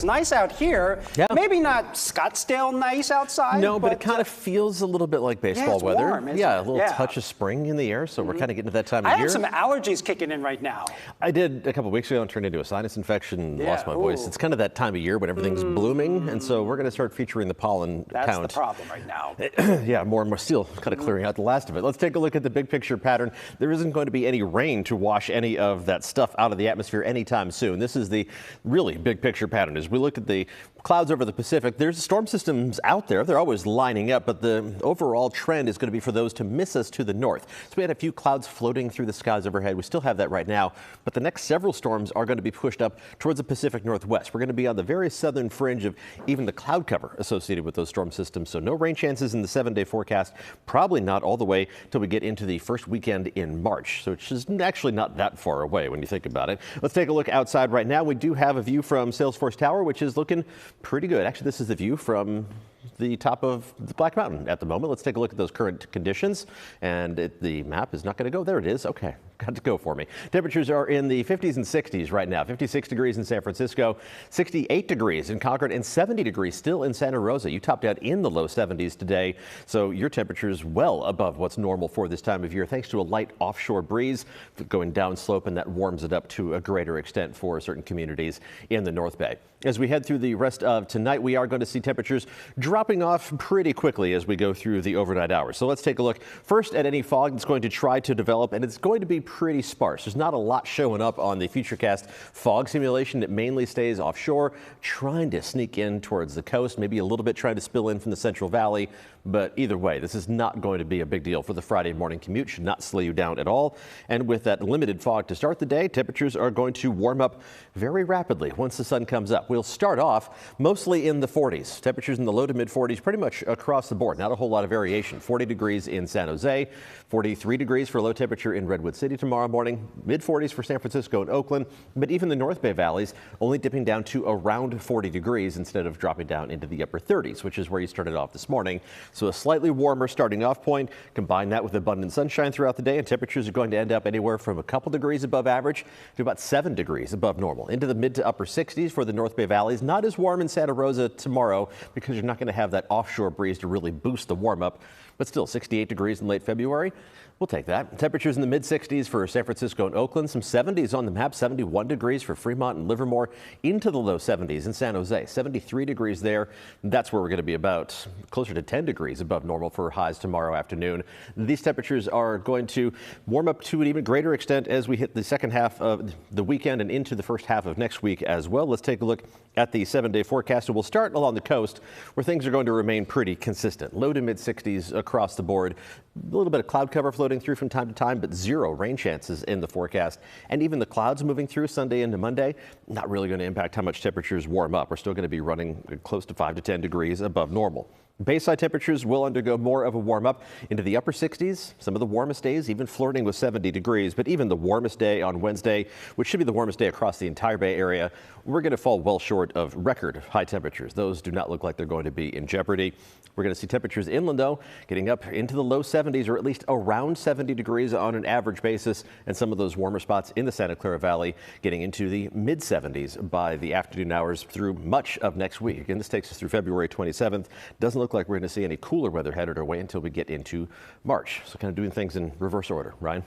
It's nice out here. Yeah. Maybe not Scottsdale nice outside. No, but it kind of feels a little bit like baseball it's weather. warm, isn't Yeah, it? a little touch of spring in the air, so we're kind of getting to that time of I year. have some allergies kicking in right now. I did a couple of weeks ago and turned into a sinus infection, lost my voice. It's kind of that time of year when everything's blooming, and so we're going to start featuring the pollen count. That's the problem right now. Yeah, more and more, still kind of clearing out the last of it. Let's take a look at the big picture pattern. There isn't going to be any rain to wash any of that stuff out of the atmosphere anytime soon. This is the really big picture pattern. As we look at the clouds over the Pacific, there's storm systems out there. They're always lining up, but the overall trend is going to be for those to miss us to the north. So we had a few clouds floating through the skies overhead. We still have that right now, but the next several storms are going to be pushed up towards the Pacific Northwest. We're going to be on the very southern fringe of even the cloud cover associated with those storm systems. So no rain chances in the 7-day forecast, probably not all the way till we get into the first weekend in March. So it's just actually not that far away when you think about it. Let's take a look outside right now. We do have a view from Salesforce Tower, which is looking pretty good. Actually, this is the view from the top of the Black Mountain at the moment. Let's take a look at those current conditions. And the map is not going to go. There it is. Okay, got to go for me. Temperatures are in the 50s and 60s right now. 56 degrees in San Francisco, 68 degrees in Concord, and 70 degrees still in Santa Rosa. You topped out in the low 70s today, so your temperature is well above what's normal for this time of year, thanks to a light offshore breeze going downslope, and that warms it up to a greater extent for certain communities in the North Bay. As we head through the rest of tonight, we are going to see temperatures dropping off pretty quickly as we go through the overnight hours. So let's take a look first at any fog that's going to try to develop, and it's going to be pretty sparse. There's not a lot showing up on the Futurecast fog simulation. It mainly stays offshore, trying to sneak in towards the coast, maybe a little bit trying to spill in from the Central Valley. But either way, this is not going to be a big deal for the Friday morning commute. Should not slow you down at all. And with that limited fog to start the day, temperatures are going to warm up very rapidly once the sun comes up. We'll start off mostly in the 40s. Temperatures in the low to mid 40s pretty much across the board. Not a whole lot of variation. 40 degrees in San Jose, 43 degrees for low temperature in Redwood City tomorrow morning, mid 40s for San Francisco and Oakland. But even the North Bay valleys only dipping down to around 40 degrees instead of dropping down into the upper 30s, which is where you started off this morning. So a slightly warmer starting off point. Combine that with abundant sunshine throughout the day, and temperatures are going to end up anywhere from a couple degrees above average to about 7 degrees above normal. Into the mid to upper 60s for the North Bay valleys. Not as warm in Santa Rosa tomorrow because you're not going to have that offshore breeze to really boost the warm up, but still 68 degrees in late February. We'll take that. Temperatures in the mid 60s for San Francisco and Oakland. Some 70s on the map, 71 degrees for Fremont and Livermore, into the low 70s in San Jose, 73 degrees there. That's where we're going to be about closer to 10 degrees above normal for highs tomorrow afternoon. These temperatures are going to warm up to an even greater extent as we hit the second half of the weekend and into the first half of next week as well. Let's take a look at the 7-day forecast. And we'll start along the coast where things are going to remain pretty consistent. Low to mid 60s across the board. A little bit of cloud cover floating through from time to time, but zero rain chances in the forecast. And even the clouds moving through Sunday into Monday, not really going to impact how much temperatures warm up. We're still going to be running close to 5 to 10 degrees above normal. Bayside temperatures will undergo more of a warm up into the upper 60s. Some of the warmest days even flirting with 70 degrees, but even the warmest day on Wednesday, which should be the warmest day across the entire Bay Area, we're going to fall well short of record high temperatures. Those do not look like they're going to be in jeopardy. We're going to see temperatures inland, though, getting up into the low 70s or at least around 70 degrees on an average basis, and some of those warmer spots in the Santa Clara Valley getting into the mid 70s by the afternoon hours through much of next week. Again, this takes us through February 27th. Doesn't look like we're going to see any cooler weather headed our way until we get into March. So kind of doing things in reverse order. Ryan?